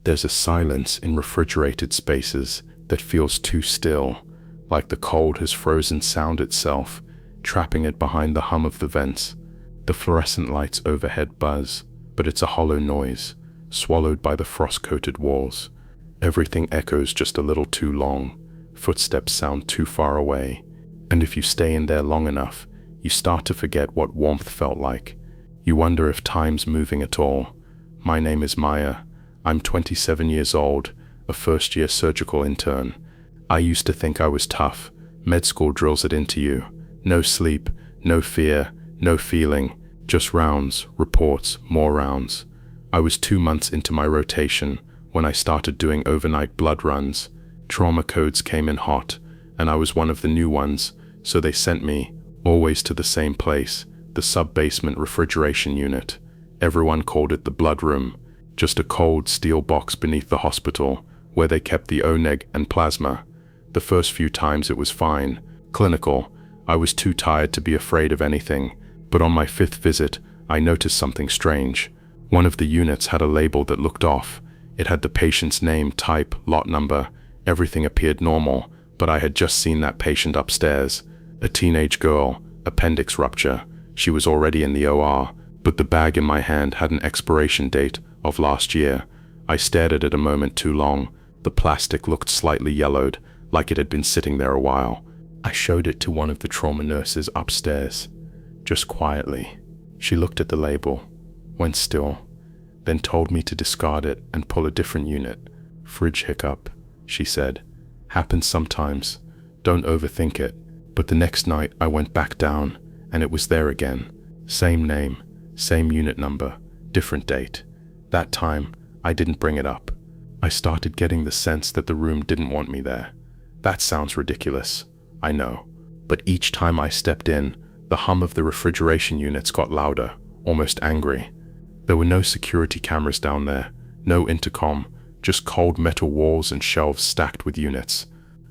There's a silence in refrigerated spaces that feels too still, like the cold has frozen sound itself, trapping it behind the hum of the vents. The fluorescent lights overhead buzz, but it's a hollow noise, swallowed by the frost-coated walls. Everything echoes just a little too long, footsteps sound too far away, and if you stay in there long enough, you start to forget what warmth felt like. You wonder if time's moving at all. My name is Maya. I'm 27 years old, a first-year surgical intern. I used to think I was tough. Med school drills it into you. No sleep, no fear, no feeling, just rounds, reports, more rounds. I was 2 months into my rotation when I started doing overnight blood runs. Trauma codes came in hot, and I was one of the new ones, so they sent me, always to the same place, the sub-basement refrigeration unit. Everyone called it the blood room, just a cold steel box beneath the hospital, where they kept the O-neg and plasma. The first few times it was fine, clinical. I was too tired to be afraid of anything, but on my 5th visit, I noticed something strange. One of the units had a label that looked off. It had the patient's name, type, lot number. Everything appeared normal, but I had just seen that patient upstairs. A teenage girl, appendix rupture. She was already in the OR, but the bag in my hand had an expiration date of last year. I stared at it a moment too long. The plastic looked slightly yellowed, like it had been sitting there a while. I showed it to one of the trauma nurses upstairs, just quietly. She looked at the label, went still, then told me to discard it and pull a different unit. Fridge hiccup, she said. Happens sometimes. Don't overthink it. But the next night I went back down, and it was there again. Same name, same unit number, different date. That time, I didn't bring it up. I started getting the sense that the room didn't want me there. That sounds ridiculous, I know. But each time I stepped in, the hum of the refrigeration units got louder, almost angry. There were no security cameras down there, no intercom, just cold metal walls and shelves stacked with units.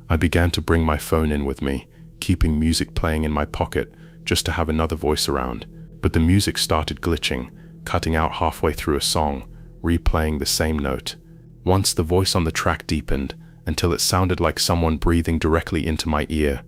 I began to bring my phone in with me, keeping music playing in my pocket just to have another voice around. But the music started glitching, cutting out halfway through a song, replaying the same note. Once the voice on the track deepened until it sounded like someone breathing directly into my ear.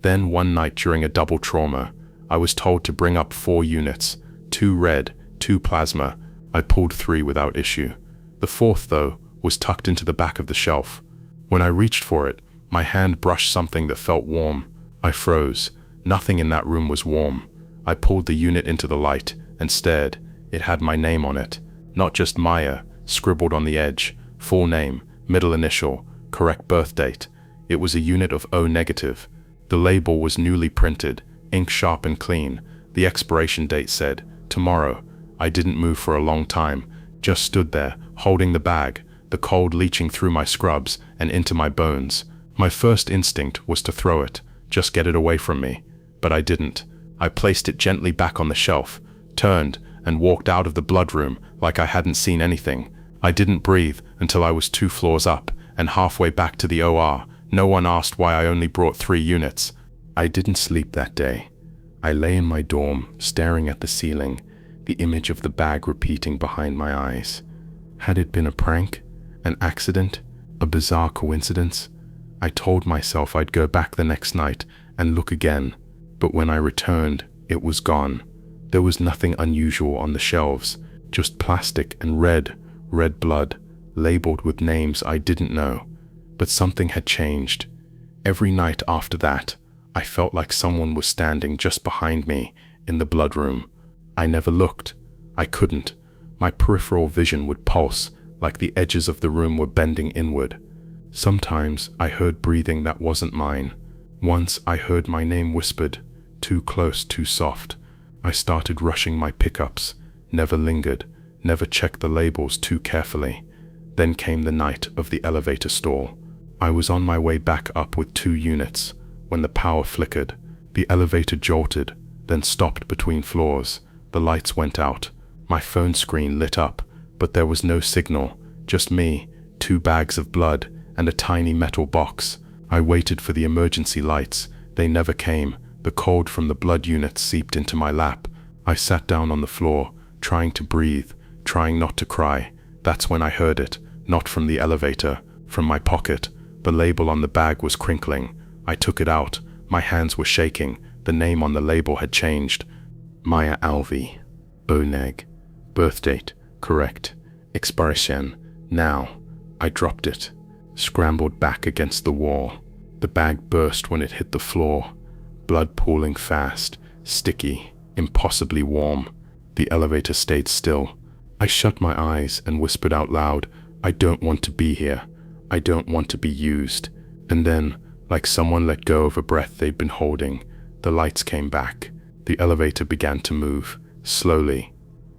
Then one night during a double trauma, I was told to bring up 4 units, 2 red, 2 plasma. I pulled 3 without issue. The 4th, though, was tucked into the back of the shelf. When I reached for it, my hand brushed something that felt warm. I froze. Nothing in that room was warm. I pulled the unit into the light and stared. It had my name on it. Not just Maya, scribbled on the edge. Full name, middle initial, correct birth date. It was a unit of O negative. The label was newly printed, ink sharp and clean. The expiration date said, tomorrow. I didn't move for a long time, just stood there, holding the bag, the cold leaching through my scrubs and into my bones. My first instinct was to throw it, just get it away from me. But I didn't. I placed it gently back on the shelf, turned, and walked out of the blood room like I hadn't seen anything. I didn't breathe until I was 2 floors up and halfway back to the OR. No one asked why I only brought 3 units. I didn't sleep that day. I lay in my dorm, staring at the ceiling, the image of the bag repeating behind my eyes. Had it been a prank? An accident? A bizarre coincidence? I told myself I'd go back the next night and look again, but when I returned, it was gone. There was nothing unusual on the shelves, just plastic and red blood, labeled with names I didn't know. But something had changed. Every night after that, I felt like someone was standing just behind me in the blood room. I never looked. I couldn't. My peripheral vision would pulse like the edges of the room were bending inward. Sometimes I heard breathing that wasn't mine. Once I heard my name whispered, too close, too soft. I started rushing my pickups, never lingered, never checked the labels too carefully. Then came the night of the elevator stall. I was on my way back up with 2 units when the power flickered. The elevator jolted, then stopped between floors. The lights went out. My phone screen lit up, but there was no signal, just me, 2 bags of blood, and a tiny metal box. I waited for the emergency lights. They never came. The cold from the blood units seeped into my lap. I sat down on the floor, trying to breathe, trying not to cry. That's when I heard it. Not from the elevator, from my pocket. The label on the bag was crinkling. I took it out. My hands were shaking. The name on the label had changed. Maya Alvi. Oneg. Birth date, correct. Expiration, now. I dropped it. Scrambled back against the wall. The bag burst when it hit the floor. Blood pooling fast, sticky, impossibly warm. The elevator stayed still. I shut my eyes and whispered out loud, I don't want to be here. I don't want to be used. And then, like someone let go of a breath they'd been holding, the lights came back. The elevator began to move, slowly.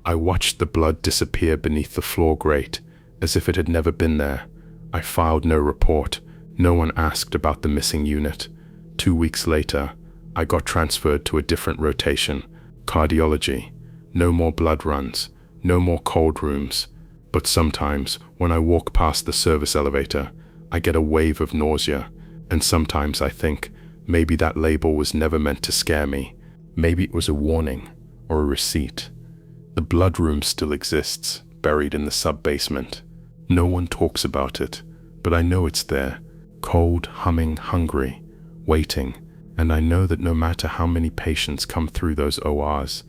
I watched the blood disappear beneath the floor grate, as if it had never been there. I filed no report. No one asked about the missing unit. 2 weeks later, I got transferred to a different rotation, cardiology. No more blood runs, no more cold rooms. But sometimes, when I walk past the service elevator, I get a wave of nausea, and sometimes I think, maybe that label was never meant to scare me. Maybe it was a warning, or a receipt. The blood room still exists, buried in the sub-basement. No one talks about it, but I know it's there, cold, humming, hungry, waiting, and I know that no matter how many patients come through those ORs,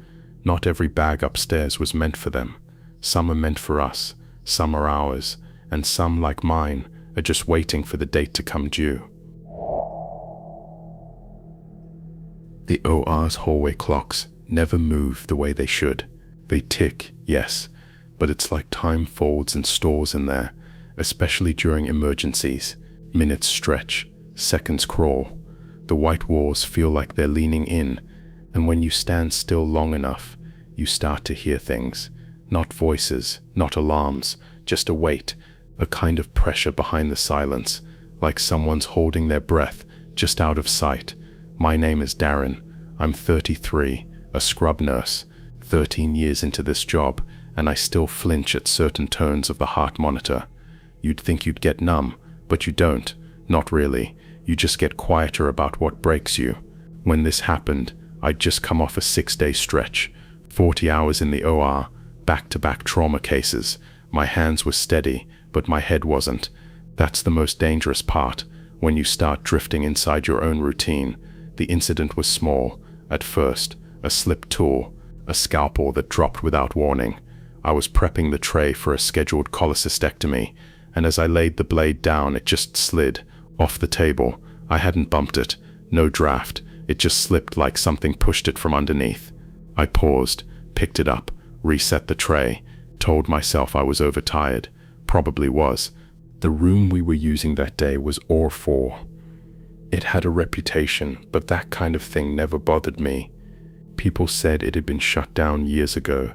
not every bag upstairs was meant for them. Some are meant for us, some are ours, and some, like mine, are just waiting for the date to come due. The OR's hallway clocks never move the way they should. They tick, yes, but it's like time folds and stores in there, especially during emergencies. Minutes stretch, seconds crawl. The white walls feel like they're leaning in, and when you stand still long enough, you start to hear things. Not voices, not alarms, just a weight, a kind of pressure behind the silence, like someone's holding their breath just out of sight. My name is Darren. I'm 33, a scrub nurse, 13 years into this job, and I still flinch at certain tones of the heart monitor. You'd think you'd get numb, but you don't. Not really. You just get quieter about what breaks you. When this happened, I'd just come off a 6-day stretch, 40 hours in the OR, back-to-back trauma cases. My hands were steady, but my head wasn't. That's the most dangerous part, when you start drifting inside your own routine. The incident was small, at first, a slipped tool, a scalpel that dropped without warning. I was prepping the tray for a scheduled cholecystectomy, and as I laid the blade down, it just slid, off the table. I hadn't bumped it, no draft, it just slipped like something pushed it from underneath. I paused, picked it up, reset the tray, told myself I was overtired. Probably was. The room we were using that day was OR4. It had a reputation, but that kind of thing never bothered me. People said it had been shut down years ago,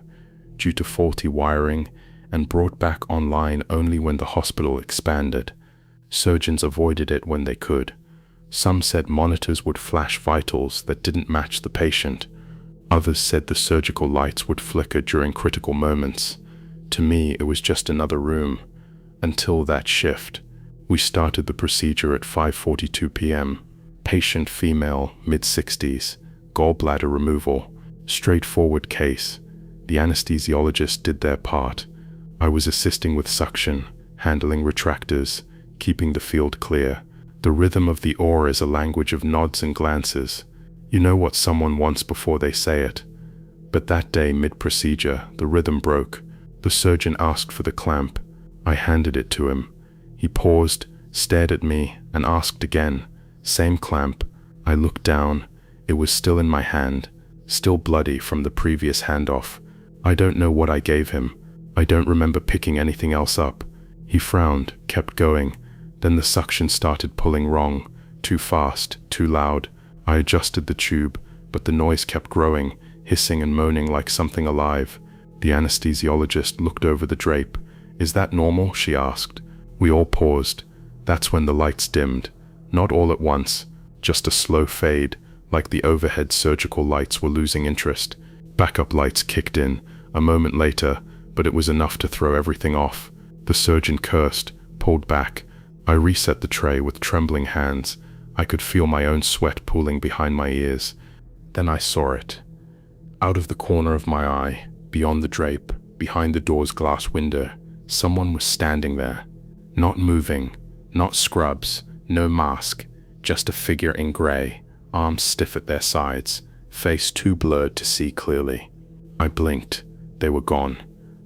due to faulty wiring, and brought back online only when the hospital expanded. Surgeons avoided it when they could. Some said monitors would flash vitals that didn't match the patient. Others said the surgical lights would flicker during critical moments. To me, it was just another room. Until that shift. We started the procedure at 5:42 p.m. Patient female, mid-60s, gallbladder removal, straightforward case. The anesthesiologist did their part. I was assisting with suction, handling retractors, keeping the field clear. The rhythm of the OR is a language of nods and glances. You know what someone wants before they say it. But that day, mid-procedure, the rhythm broke. The surgeon asked for the clamp. I handed it to him. He paused, stared at me, and asked again. Same clamp. I looked down. It was still in my hand, still bloody from the previous handoff. I don't know what I gave him. I don't remember picking anything else up. He frowned, kept going. Then the suction started pulling wrong. Too fast, too loud. I adjusted the tube, but the noise kept growing, hissing and moaning like something alive. The anesthesiologist looked over the drape. Is that normal? She asked. We all paused. That's when the lights dimmed. Not all at once, just a slow fade, like the overhead surgical lights were losing interest. Backup lights kicked in, a moment later, but it was enough to throw everything off. The surgeon cursed, pulled back. I reset the tray with trembling hands. I could feel my own sweat pooling behind my ears. Then I saw it. Out of the corner of my eye, beyond the drape, behind the door's glass window, someone was standing there, Not moving, not scrubs, no mask, just a figure in grey, arms stiff at their sides, face too blurred to see clearly. I blinked. They were gone.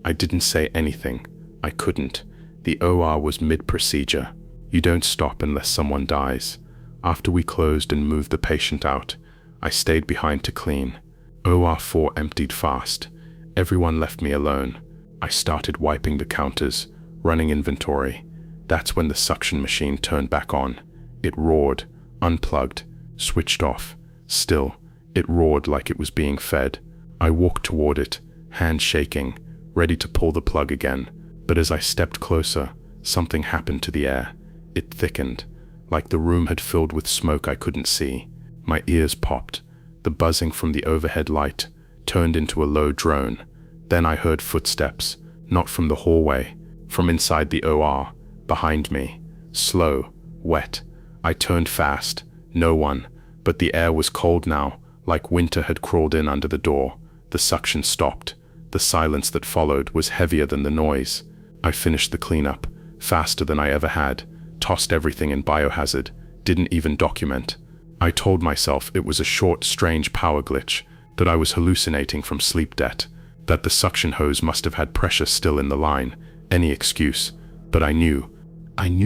I didn't say anything. I couldn't. The OR was mid-procedure. You don't stop unless someone dies. After we closed and moved the patient out, I stayed behind to clean. OR4 emptied fast. Everyone left me alone. I started wiping the counters, running inventory. That's when the suction machine turned back on. It roared, unplugged, switched off. Still, it roared like it was being fed. I walked toward it, hand shaking, ready to pull the plug again. But as I stepped closer, something happened to the air. It thickened, like the room had filled with smoke I couldn't see. My ears popped. The buzzing from the overhead light turned into a low drone. Then I heard footsteps, not from the hallway, from inside the OR, behind me. Slow, wet. I turned fast. No one, but the air was cold now, like winter had crawled in under the door. The suction stopped. The silence that followed was heavier than the noise. I finished the cleanup, faster than I ever had, tossed everything in biohazard, didn't even document. I told myself it was a short, strange power glitch, that I was hallucinating from sleep debt, that the suction hose must have had pressure still in the line, any excuse. But I knew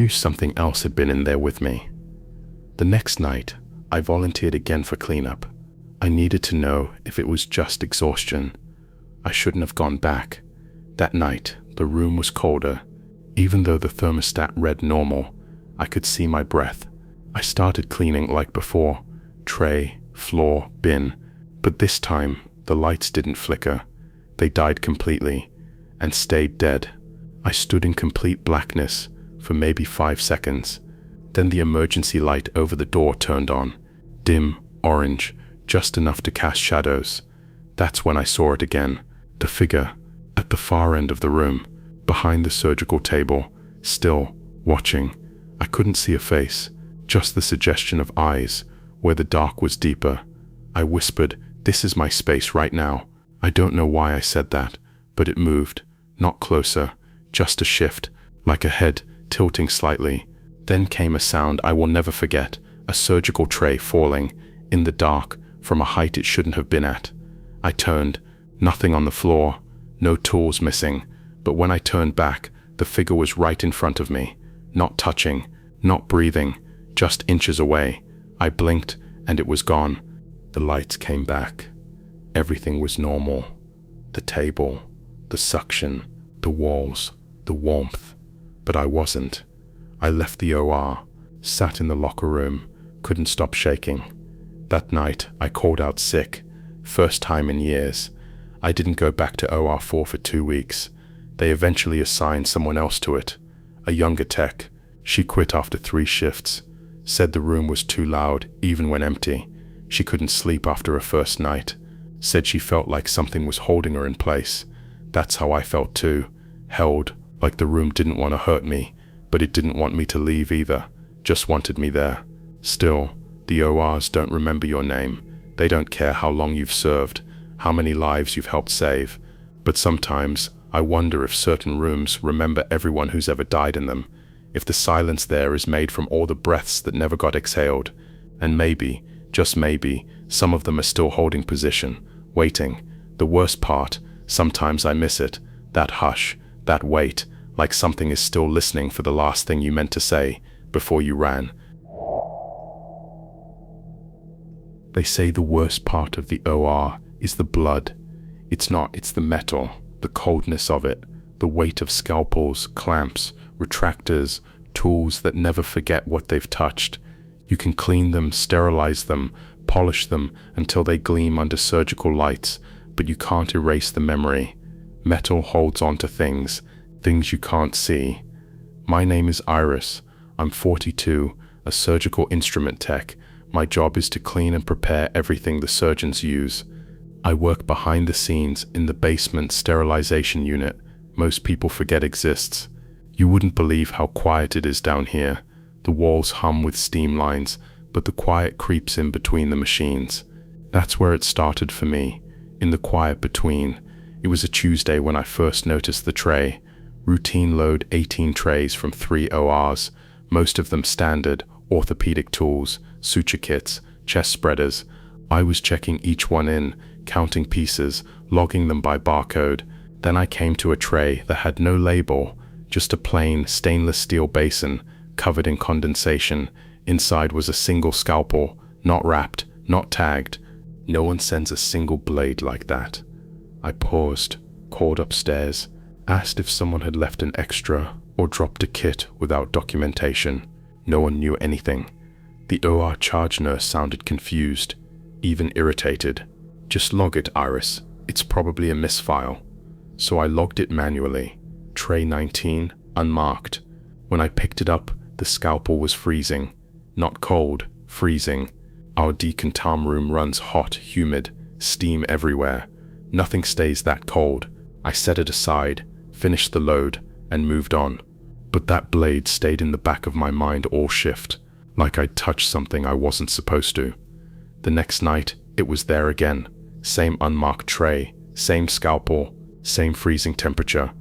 something else had been in there with me. The next night, I volunteered again for cleanup. I needed to know if it was just exhaustion. I shouldn't have gone back. That night, the room was colder. Even though the thermostat read normal, I could see my breath. I started cleaning like before, tray, floor, bin, but this time the lights didn't flicker. They died completely and stayed dead. I stood in complete blackness for maybe 5 seconds. Then the emergency light over the door turned on, dim, orange, just enough to cast shadows. That's when I saw it again, the figure at the far end of the room, behind the surgical table, still watching. I couldn't see a face, just the suggestion of eyes, where the dark was deeper. I whispered, "This is my space right now." I don't know why I said that, but it moved, not closer, just a shift, like a head tilting slightly. Then came a sound I will never forget, a surgical tray falling, in the dark, from a height it shouldn't have been at. I turned, nothing on the floor, no tools missing, but when I turned back, the figure was right in front of me, not touching, not breathing, just inches away. I blinked, and it was gone. The lights came back. Everything was normal. The table, the suction, the walls, the warmth. But I wasn't. I left the OR, sat in the locker room, couldn't stop shaking. That night, I called out sick, first time in years. I didn't go back to OR4 for 2 weeks. They eventually assigned someone else to it, a younger tech. She quit after 3 shifts, said the room was too loud even when empty. She couldn't sleep after her first night, said she felt like something was holding her in place. That's how I felt too, held, like the room didn't want to hurt me, but it didn't want me to leave either, just wanted me there. Still, the ORs don't remember your name. They don't care how long you've served, how many lives you've helped save. But sometimes, I wonder if certain rooms remember everyone who's ever died in them, if the silence there is made from all the breaths that never got exhaled. And maybe, just maybe, some of them are still holding position, waiting. The worst part, sometimes I miss it, that hush, that wait, like something is still listening for the last thing you meant to say before you ran. They say the worst part of the OR is the blood. It's not, it's the metal, the coldness of it, the weight of scalpels, clamps, retractors, tools that never forget what they've touched. You can clean them, sterilize them, polish them until they gleam under surgical lights, but you can't erase the memory. Metal holds on to things you can't see. My name is Iris. I'm 42, a surgical instrument tech. My job is to clean and prepare everything the surgeons use. I work behind the scenes in the basement sterilization unit most people forget exists. You wouldn't believe how quiet it is down here. The walls hum with steam lines, but the quiet creeps in between the machines. That's where it started for me, in the quiet between. It was a Tuesday when I first noticed the tray, Routine load 18 trays from 3 ORs, most of them standard, orthopedic tools, suture kits, chest spreaders. I was checking each one in, counting pieces, logging them by barcode. Then I came to a tray that had no label, just a plain stainless steel basin covered in condensation. Inside was a single scalpel, not wrapped, not tagged. No one sends a single blade like that. I paused, called upstairs, asked if someone had left an extra or dropped a kit without documentation. No one knew anything. The OR charge nurse sounded confused, even irritated. Just log it, Iris. It's probably a misfile. So I logged it manually. Tray 19, unmarked. When I picked it up, the scalpel was freezing. Not cold, freezing. Our decontam room runs hot, humid, steam everywhere. Nothing stays that cold. I set it aside, finished the load, and moved on. But that blade stayed in the back of my mind all shift, like I'd touched something I wasn't supposed to. The next night, it was there again. Same unmarked tray, same scalpel, same freezing temperature.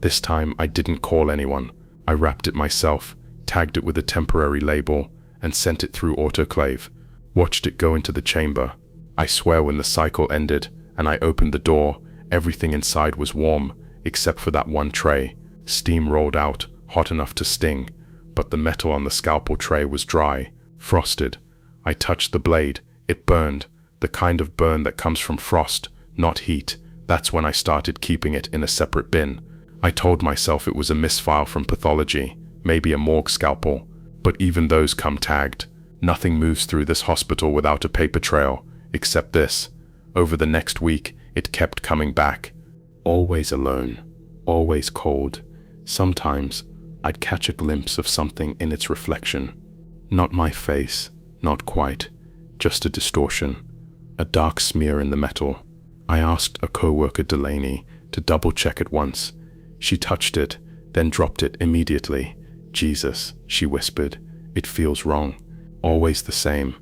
This time, I didn't call anyone. I wrapped it myself, tagged it with a temporary label, and sent it through autoclave. Watched it go into the chamber. I swear when the cycle ended, and I opened the door, everything inside was warm, except for that one tray. Steam rolled out, hot enough to sting, but the metal on the scalpel tray was dry, frosted. I touched the blade. It burned, the kind of burn that comes from frost, not heat. That's when I started keeping it in a separate bin. I told myself it was a misfile from pathology, maybe a morgue scalpel, but even those come tagged. Nothing moves through this hospital without a paper trail, except this. Over the next week, it kept coming back. Always alone, always cold. Sometimes, I'd catch a glimpse of something in its reflection. Not my face, not quite, just a distortion, a dark smear in the metal. I asked a co-worker, Delaney, to double-check it once. She touched it, then dropped it immediately. Jesus, she whispered, it feels wrong. Always the same.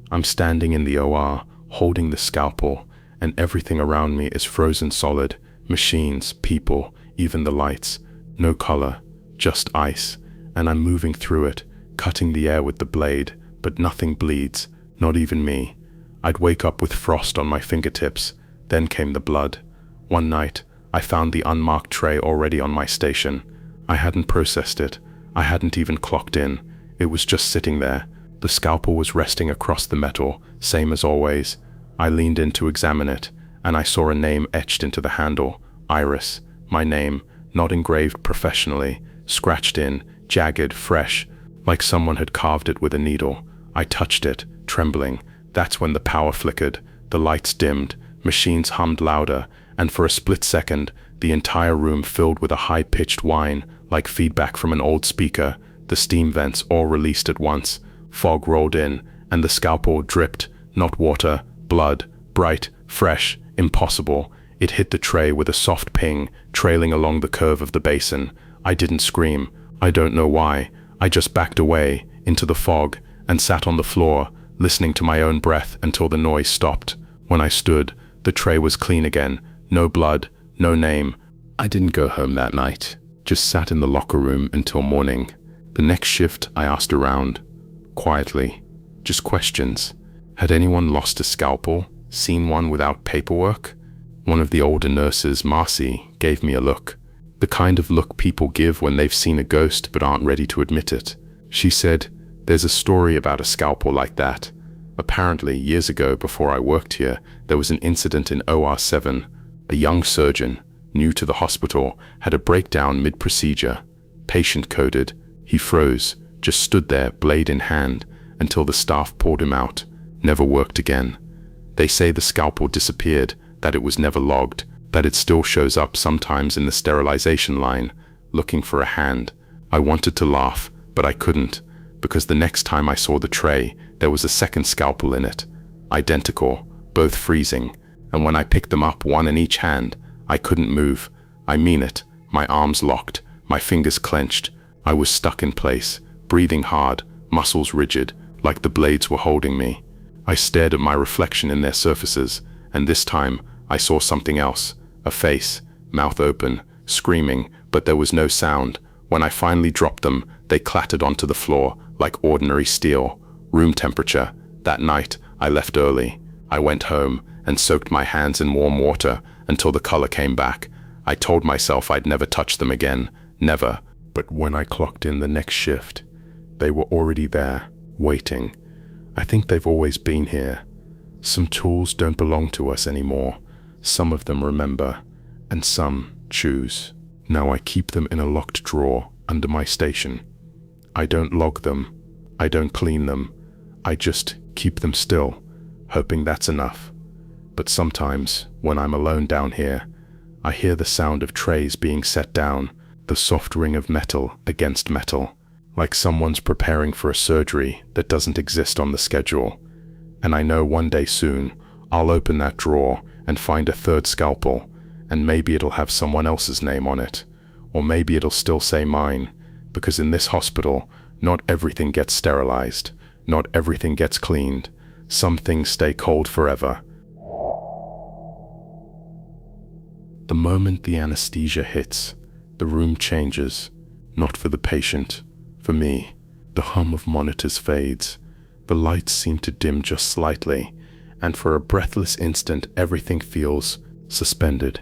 I'm standing in the OR, holding the scalpel, and everything around me is frozen solid. Machines, people, even the lights. No color, just ice. And I'm moving through it, cutting the air with the blade, but nothing bleeds, not even me. I'd wake up with frost on my fingertips. Then came the blood. One night, I found the unmarked tray already on my station. I hadn't processed it. I hadn't even clocked in. It was just sitting there. The scalpel was resting across the metal, same as always. I leaned in to examine it, and I saw a name etched into the handle. Iris. My name, not engraved professionally, scratched in, jagged, fresh, like someone had carved it with a needle. I touched it, trembling. That's when the power flickered, the lights dimmed, machines hummed louder, and for a split second, the entire room filled with a high-pitched whine, like feedback from an old speaker. The steam vents all released at once. Fog rolled in, and the scalpel dripped, not water, blood, bright, fresh, impossible. It hit the tray with a soft ping, trailing along the curve of the basin. I didn't scream. I don't know why. I just backed away, into the fog, and sat on the floor, listening to my own breath until the noise stopped. When I stood, the tray was clean again. No blood, no name. I didn't go home that night. Just sat in the locker room until morning. The next shift, I asked around. Quietly. Just questions. Had anyone lost a scalpel? Seen one without paperwork? One of the older nurses, Marcy, gave me a look. The kind of look people give when they've seen a ghost but aren't ready to admit it. She said, "There's a story about a scalpel like that. Apparently, years ago before I worked here, there was an incident in OR7. A young surgeon, new to the hospital, had a breakdown mid-procedure. Patient coded. He froze, just stood there, blade in hand, until the staff pulled him out. Never worked again. They say the scalpel disappeared, that it was never logged, that it still shows up sometimes in the sterilization line, looking for a hand. I wanted to laugh, but I couldn't, because the next time I saw the tray, there was a second scalpel in it. Identical, both freezing, and when I picked them up, one in each hand, I couldn't move. I mean it. My arms locked, my fingers clenched. I was stuck in place, breathing hard, muscles rigid, like the blades were holding me. I stared at my reflection in their surfaces, and this time I saw something else. A face, mouth open, screaming, but there was no sound. When I finally dropped them, they clattered onto the floor like ordinary steel, room temperature. That night, I left early. I went home and soaked my hands in warm water until the color came back. I told myself I'd never touch them again, never. But when I clocked in the next shift, they were already there, waiting. I think they've always been here. Some tools don't belong to us anymore. Some of them remember, and some choose. Now I keep them in a locked drawer under my station. I don't log them. I don't clean them. I just keep them still, hoping that's enough. But sometimes, when I'm alone down here, I hear the sound of trays being set down, the soft ring of metal against metal, like someone's preparing for a surgery that doesn't exist on the schedule. And I know one day soon, I'll open that drawer and find a third scalpel, and maybe it'll have someone else's name on it. Or maybe it'll still say mine, because in this hospital, not everything gets sterilized, not everything gets cleaned. Some things stay cold forever. The moment the anesthesia hits, the room changes, not for the patient, for me. The hum of monitors fades, the lights seem to dim just slightly, and for a breathless instant everything feels suspended.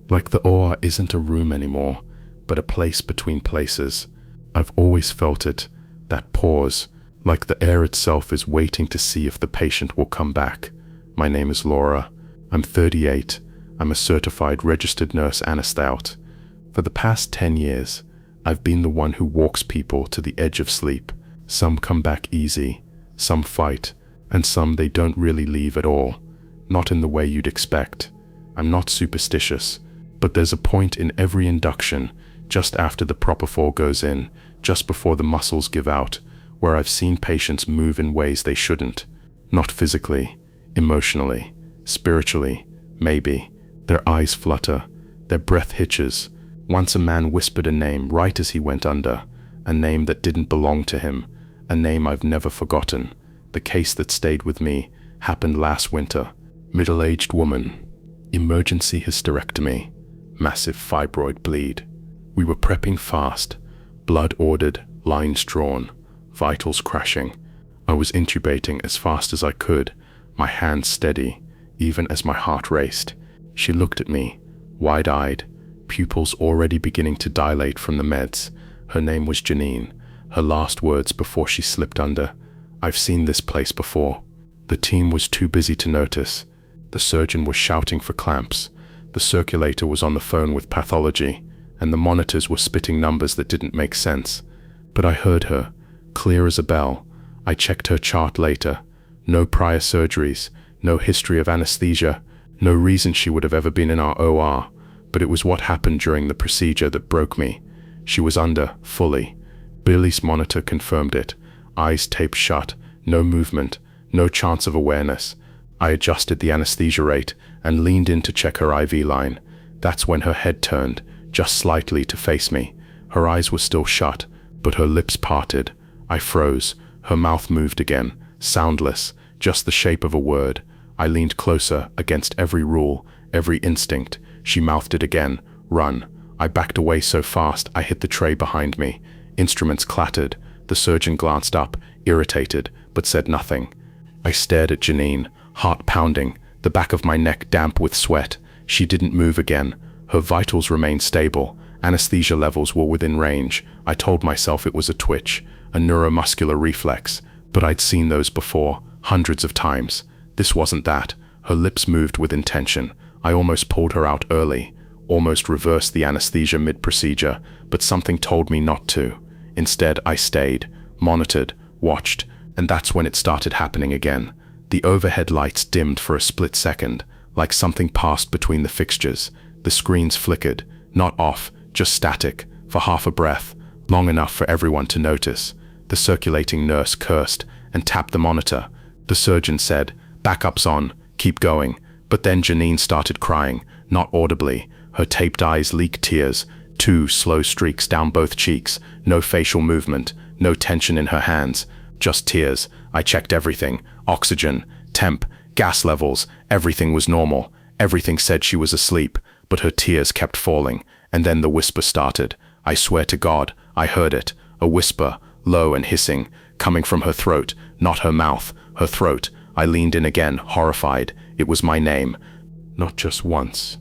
Like the OR isn't a room anymore, but a place between places. I've always felt it, that pause, like the air itself is waiting to see if the patient will come back. My name is Laura. I'm 38. I'm a certified registered nurse anesthesia. For the past 10 years, I've been the one who walks people to the edge of sleep. Some come back easy, some fight, and some they don't really leave at all. Not in the way you'd expect. I'm not superstitious, but there's a point in every induction, just after the propofol goes in, just before the muscles give out, where I've seen patients move in ways they shouldn't. Not physically, emotionally, spiritually, maybe. Their eyes flutter, their breath hitches. Once a man whispered a name right as he went under, a name that didn't belong to him, a name I've never forgotten. The case that stayed with me happened last winter. Middle-aged woman, emergency hysterectomy, massive fibroid bleed. We were prepping fast, blood ordered, lines drawn, vitals crashing. I was intubating as fast as I could, my hands steady, even as my heart raced. She looked at me, wide-eyed, pupils already beginning to dilate from the meds. Her name was Janine. Her last words before she slipped under, "I've seen this place before." The team was too busy to notice. The surgeon was shouting for clamps. The circulator was on the phone with pathology, and the monitors were spitting numbers that didn't make sense. But I heard her, clear as a bell. I checked her chart later. No prior surgeries, no history of anesthesia, no reason she would have ever been in our OR, but it was what happened during the procedure that broke me. She was under, fully. Billy's monitor confirmed it. Eyes taped shut, no movement, no chance of awareness. I adjusted the anesthesia rate and leaned in to check her IV line. That's when her head turned, just slightly, to face me. Her eyes were still shut, but her lips parted. I froze. Her mouth moved again, soundless, just the shape of a word. I leaned closer, against every rule, every instinct. She mouthed it again, "Run." I backed away so fast I hit the tray behind me. Instruments clattered. The surgeon glanced up, irritated, but said nothing. I stared at Janine, heart pounding, the back of my neck damp with sweat. She didn't move again. Her vitals remained stable. Anesthesia levels were within range. I told myself it was a twitch, a neuromuscular reflex, but I'd seen those before, hundreds of times. This wasn't that. Her lips moved with intention. I almost pulled her out early, almost reversed the anesthesia mid-procedure, but something told me not to. Instead, I stayed, monitored, watched, and that's when it started happening again. The overhead lights dimmed for a split second, like something passed between the fixtures. The screens flickered, not off, just static, for half a breath, long enough for everyone to notice. The circulating nurse cursed and tapped the monitor. The surgeon said, "Backup's on, keep going." But then Janine started crying, not audibly. Her taped eyes leaked tears, 2 slow streaks down both cheeks, no facial movement, no tension in her hands, just tears. I checked everything, oxygen, temp, gas levels, everything was normal. Everything said she was asleep, but her tears kept falling, and then the whisper started. I swear to God, I heard it, a whisper, low and hissing, coming from her throat, not her mouth, her throat. I leaned in again, horrified. It was my name. Not just once.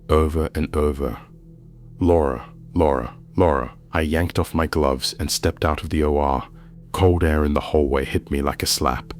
Over and over. Laura, Laura, Laura. I yanked off my gloves and stepped out of the OR. Cold air in the hallway hit me like a slap.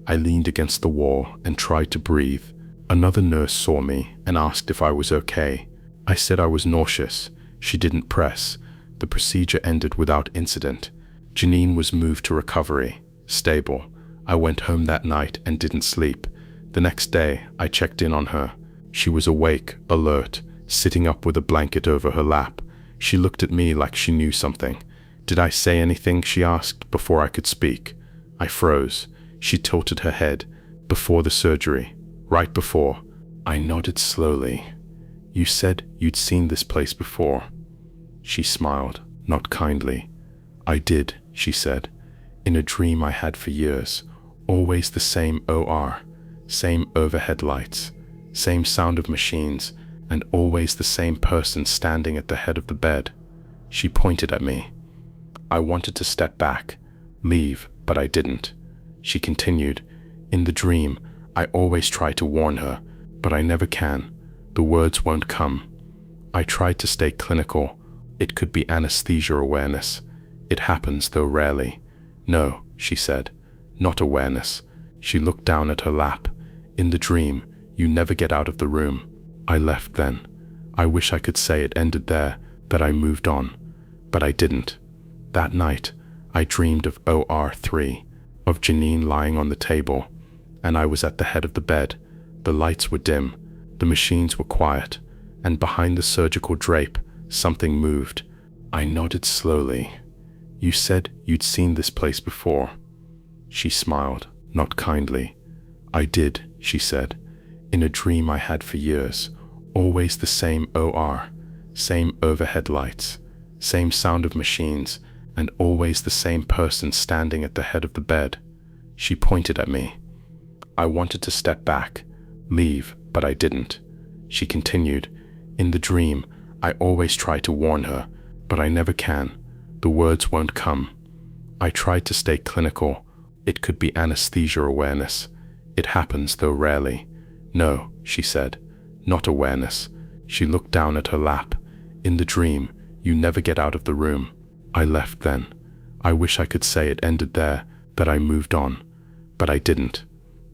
I leaned against the wall and tried to breathe. Another nurse saw me and asked if I was okay. I said I was nauseous. She didn't press. The procedure ended without incident. Janine was moved to recovery, stable. I went home that night and didn't sleep. The next day, I checked in on her. She was awake, alert, sitting up with a blanket over her lap. She looked at me like she knew something. Did I say anything, she asked, before I could speak. I froze. She tilted her head. Before the surgery. Right before. I nodded slowly. You said you'd seen this place before. She smiled, not kindly. I did, she said. In a dream I had for years. Always the same OR. Same overhead lights. Same sound of machines. And always the same person standing at the head of the bed. She pointed at me. I wanted to step back, leave, but I didn't. She continued. In the dream, I always try to warn her, but I never can. The words won't come. I tried to stay clinical. It could be anesthesia awareness. It happens, though rarely. No, she said. Not awareness. She looked down at her lap. In the dream, you never get out of the room. I left then. I wish I could say it ended there, that I moved on. But I didn't. That night, I dreamed of OR3, of Janine lying on the table, and I was at the head of the bed. The lights were dim, the machines were quiet, and behind the surgical drape, something moved. I nodded slowly. You said you'd seen this place before. She smiled, not kindly. I did, she said. In a dream I had for years. Always the same OR, same overhead lights, same sound of machines, and always the same person standing at the head of the bed. She pointed at me. I wanted to step back, leave, but I didn't. She continued. In the dream, I always try to warn her, but I never can. The words won't come. I tried to stay clinical. It could be anesthesia awareness. It happens, though rarely. No, she said. Not awareness. She looked down at her lap. In the dream, you never get out of the room. I left then. I wish I could say it ended there, that I moved on. But I didn't.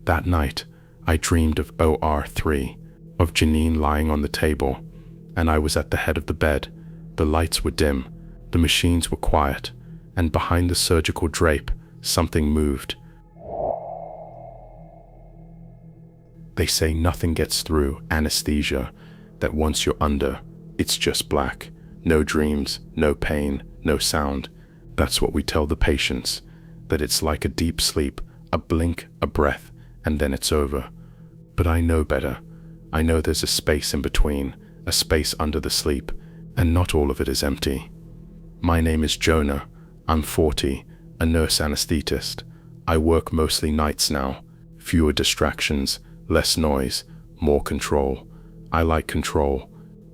That night, I dreamed of OR3, of Janine lying on the table, and I was at the head of the bed. The lights were dim, the machines were quiet, and behind the surgical drape, something moved. They say nothing gets through anesthesia, that once you're under, it's just black. No dreams, no pain, no sound. That's what we tell the patients, that it's like a deep sleep, a blink, a breath, and then it's over. But I know better. I know there's a space in between, a space under the sleep, and not all of it is empty. My name is Jonah. I'm 40, a nurse anesthetist. I work mostly nights now. Fewer distractions, less noise, more control. I like control.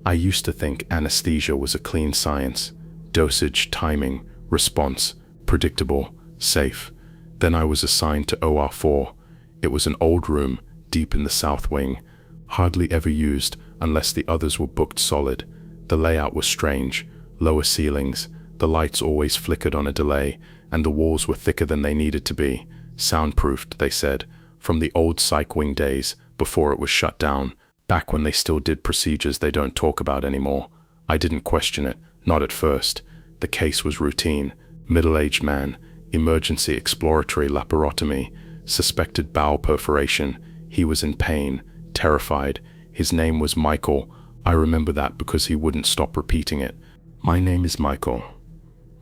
I used to think anesthesia was a clean science. Dosage, timing, response, predictable, safe. Then I was assigned to OR4. It was an old room, deep in the south wing, hardly ever used unless the others were booked solid. The layout was strange, lower ceilings, the lights always flickered on a delay, and the walls were thicker than they needed to be. Soundproofed, they said, from the old psych wing days, before it was shut down, back when they still did procedures they don't talk about anymore. I didn't question it, not at first. The case was routine. Middle-aged man, emergency exploratory laparotomy, suspected bowel perforation. He was in pain, terrified. His name was Michael. I remember that because he wouldn't stop repeating it. My name is Michael.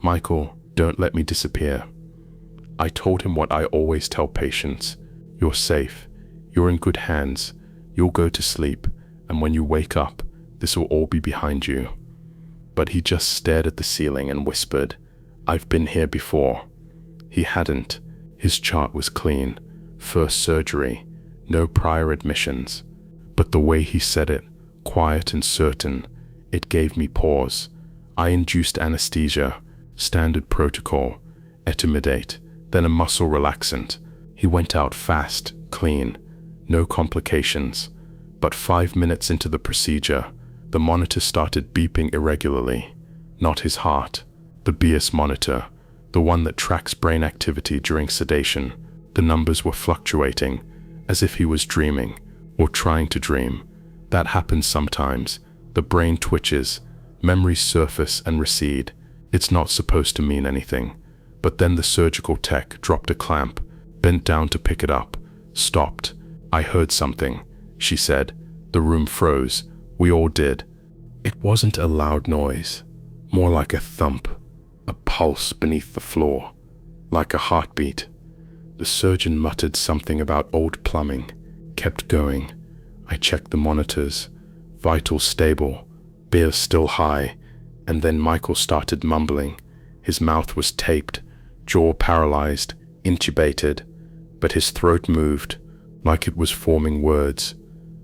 Michael, don't let me disappear. I told him what I always tell patients. You're safe. You're in good hands. You'll go to sleep, and when you wake up, this will all be behind you. But he just stared at the ceiling and whispered, I've been here before. He hadn't. His chart was clean. First surgery. No prior admissions. But the way he said it, quiet and certain, it gave me pause. I induced anesthesia, standard protocol, etomidate, then a muscle relaxant. He went out fast, clean, no complications. But 5 minutes into the procedure, the monitor started beeping irregularly. Not his heart, the BS monitor, the one that tracks brain activity during sedation. The numbers were fluctuating, as if he was dreaming, or trying to dream. That happens sometimes. The brain twitches, memories surface and recede. It's not supposed to mean anything. But then the surgical tech dropped a clamp, bent down to pick it up, stopped. I heard something, she said. The room froze. We all did. It wasn't a loud noise, more like a thump, a pulse beneath the floor, like a heartbeat. The surgeon muttered something about old plumbing, kept going. I checked the monitors. Vitals stable, beers still high, and then Michael started mumbling. His mouth was taped, jaw paralyzed, intubated, but his throat moved, like it was forming words.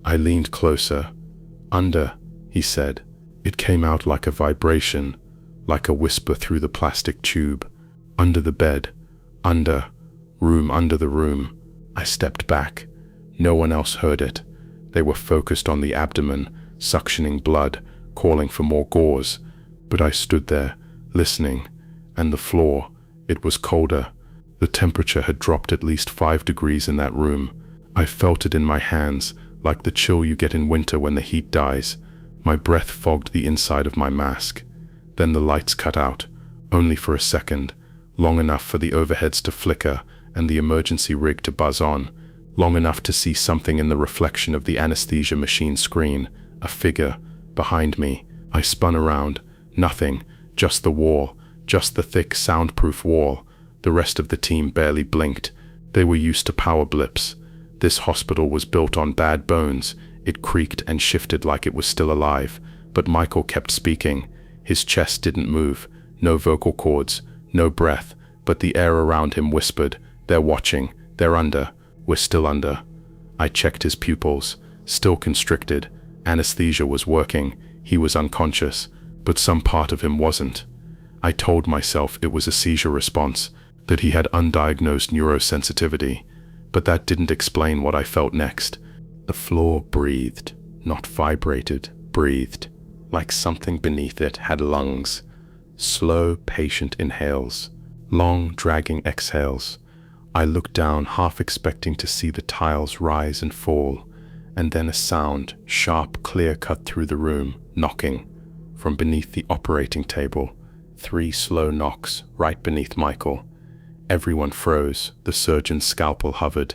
I leaned closer. Under, he said. It came out like a vibration, like a whisper through the plastic tube. Under the bed, under, room under the room. I stepped back. No one else heard it. They were focused on the abdomen, suctioning blood, calling for more gauze. But I stood there, listening, and the floor, it was colder. The temperature had dropped at least 5 degrees in that room. I felt it in my hands, like the chill you get in winter when the heat dies. My breath fogged the inside of my mask. Then the lights cut out, only for a second, long enough for the overheads to flicker and the emergency rig to buzz on, long enough to see something in the reflection of the anesthesia machine screen, a figure, behind me. I spun around. Nothing, just the wall, just the thick soundproof wall. The rest of the team barely blinked. They were used to power blips. This hospital was built on bad bones. It creaked and shifted like it was still alive, but Michael kept speaking. His chest didn't move, no vocal cords, no breath, but the air around him whispered, "They're watching, they're under, we're still under." I checked his pupils, still constricted. Anesthesia was working, he was unconscious, but some part of him wasn't. I told myself it was a seizure response, that he had undiagnosed neurosensitivity, but that didn't explain what I felt next. The floor breathed, not vibrated, breathed, like something beneath it had lungs. Slow, patient inhales, long, dragging exhales. I looked down, half expecting to see the tiles rise and fall, and then a sound, sharp, clear, cut through the room, knocking. From beneath the operating table, 3 slow knocks, right beneath Michael. Everyone froze, the surgeon's scalpel hovered.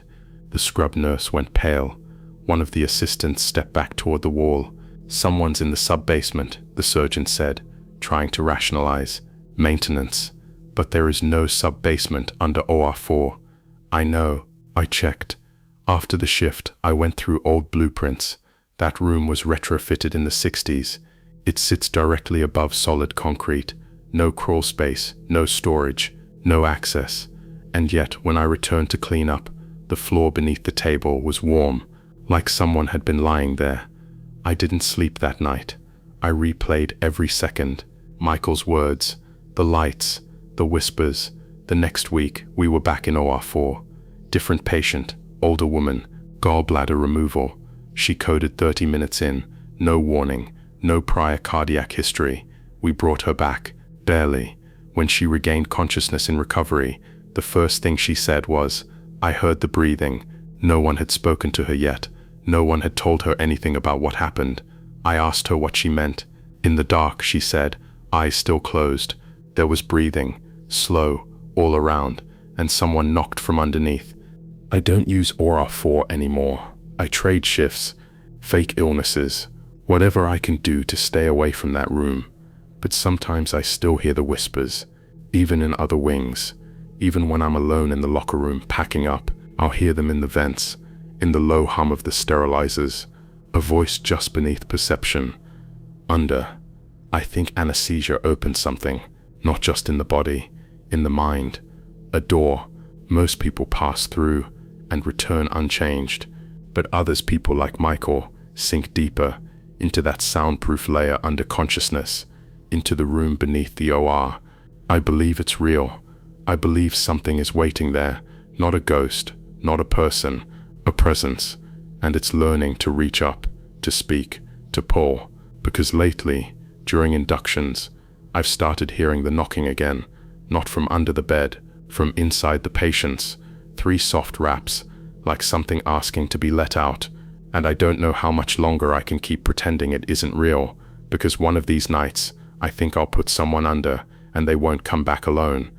The scrub nurse went pale. One of the assistants stepped back toward the wall. "Someone's in the sub-basement," the surgeon said, trying to rationalize. "Maintenance. But there is no sub-basement under OR4. "I know." I checked. After the shift, I went through old blueprints. That room was retrofitted in the 60s. It sits directly above solid concrete. No crawl space, no storage, no access. And yet, when I returned to clean up, the floor beneath the table was warm, like someone had been lying there. I didn't sleep that night. I replayed every second. Michael's words, the lights, the whispers. The next week, we were back in OR4. Different patient, older woman, gallbladder removal. She coded 30 minutes in, no warning, no prior cardiac history. We brought her back, barely. When she regained consciousness in recovery, the first thing she said was, "I heard the breathing." No one had spoken to her yet. No one had told her anything about what happened. I asked her what she meant. "In the dark," she said, eyes still closed. There was breathing, slow, all around, and someone knocked from underneath. I don't use OR4 anymore. I trade shifts, fake illnesses, whatever I can do to stay away from that room. But sometimes I still hear the whispers, even in other wings. Even when I'm alone in the locker room packing up, I'll hear them in the vents, in the low hum of the sterilizers, a voice just beneath perception. Under. I think anesthesia opened something, not just in the body, in the mind. A door. Most people pass through and return unchanged, but others, people like Michael, sink deeper into that soundproof layer under consciousness. into the room beneath the OR. I believe it's real. I believe something is waiting there, not a ghost, not a person, a presence, and it's learning to reach up, to speak, to pull, because lately, during inductions, I've started hearing the knocking again, not from under the bed, from inside the patients, 3 soft raps, like something asking to be let out, and I don't know how much longer I can keep pretending it isn't real, because one of these nights, I think I'll put someone under, and they won't come back alone,